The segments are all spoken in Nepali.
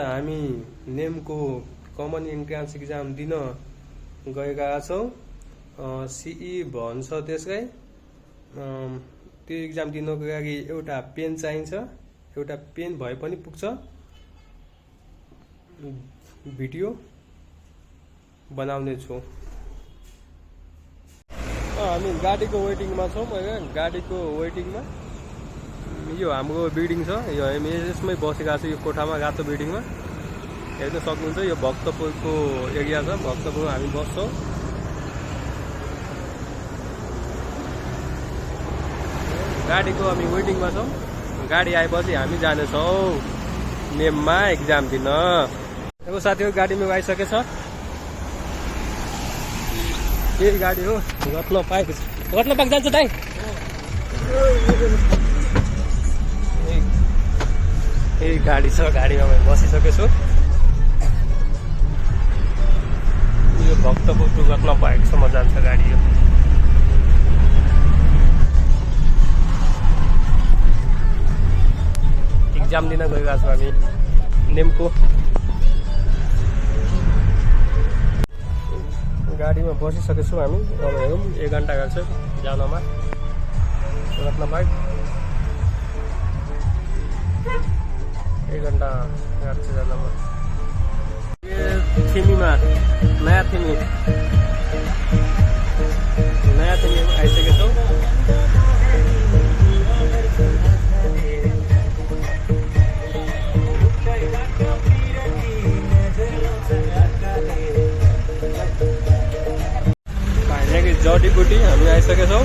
हामी नेमको कमन इन्ट्रान्स एक्जाम दिन गएका छौँ। सिई भन्छ त्यसलाई। त्यो एक्जाम दिनको लागि एउटा पेन चाहिन्छ। एउटा पेन भए पनि पुग्छ। भिडियो बनाउने छु। हामी गाडीको वेटिङमा छौँ। गाडीको वेटिङमा यो हाम्रो बिल्डिङ छ। यो हामी यसमै बसेका छु। यो कोठामा रातो बिल्डिङमा हेर्न सक्नुहुन्छ। यो भक्तपुरको एरिया छ। भक्तपुर हामी बस्छौँ। गाडीको हामी वेटिङमा छौँ। गाडी आएपछि हामी जानेछौँ नेममा एक्जाम दिन। यो साथीहरू गाडीमा आइसकेछ। यही गाडी हो। रत्न पार्क जान्छ दाइ। यही गाडी छ। गाडीमा मैले बसिसकेको छु। यो भक्तपुर टु रत्न पार्कसम्म जान्छ गाडी। यो एक्जाम दिन गइरहेको छौँ हामी नेमको। गाडीमा बसिसकेको छौँ हामी। अब हेरौँ 1 घन्टा लाग्छ जानमा रत्न पार्क। 1 घन्टा लाग्छ जानमा। थिमीमा नयाँ थिमी आइसकेको छौँ। जडीबुटी हामी आइसकेका छौँ।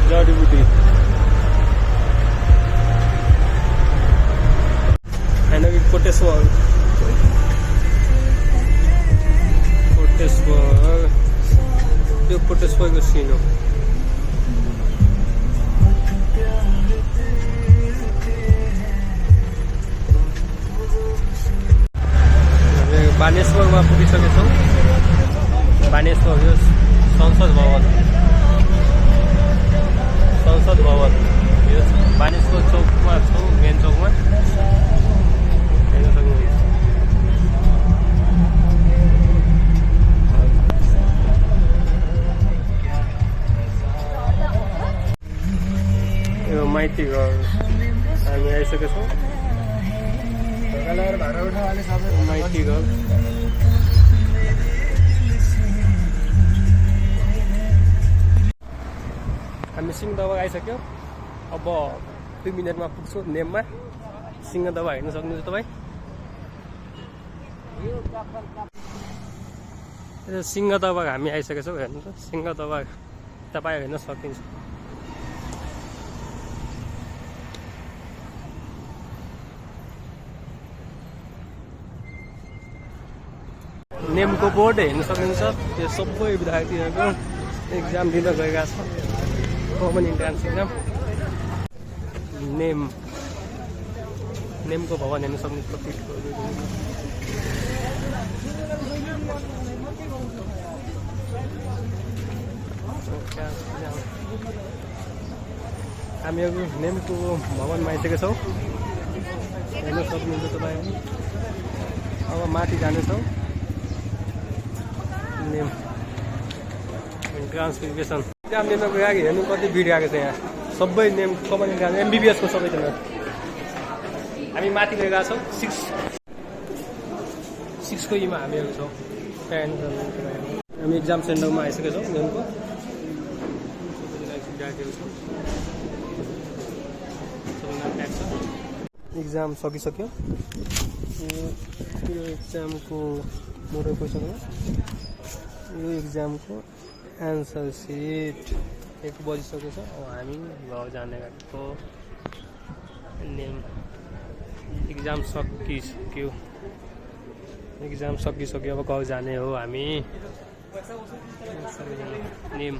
जडीबुटी होइन कि कोटेश्वर त्यो कोटेश्वरको सिन हो। बानेश्वरमा पुगिसकेका छौँ। बानेश्वर यो संसद भवन यो बानेश्वर चौकमा छौँ। मेन चौकमा हेर्न सक्नुहुन्छ। यो माइती घर हामी आइसकेका छौँ। माइती घर हामी सिंहदरबार आइसक्यो। अब 2 मिनटमा पुग्छौँ नेममा। सिंहदरबार हेर्न सक्नुहुन्छ तपाईँ। सिंहदरबार हामी आइसकेका छौँ। हेर्नु त सिंहदरबार तपाईँ हेर्न सकिन्छ। नेमको बोर्ड हेर्न सक्नुहुन्छ। त्यो सबै विद्यार्थीहरूको एक्जाम दिन गएका छ। Common entrance exam. नेमको भवन हेर्न सक्नुहुन्छ। हामीहरू नेमको भवनमा आइसकेका छौँ। हेर्न सक्नुहुन्छ तपाईँ। अब माथि जानेछौँ। नेम इन्ट्रान्स प्रिपरेसन एक्जाम दिनको लागि हेर्नु कति भिड आएको छ। यहाँ सबै नेम कमन इन्ट्रान्स MBBS को सबैजना हामी माथि गएका छौँ। 6 को इमा हामीहरू छौँ। हामी एक्जाम सेन्टरमा आइसकेका छौँ। नेमको एक्जाम सकिसक्यो। यो एक्जामको मोडल क्वेसन हो। यो एक्जामको एन्सर सिट 1 बजिसकेको छ। अब हामी घर जाने गएको। नेम एक्जाम सकिसक्यो। अब घर जाने हो हामी। नेम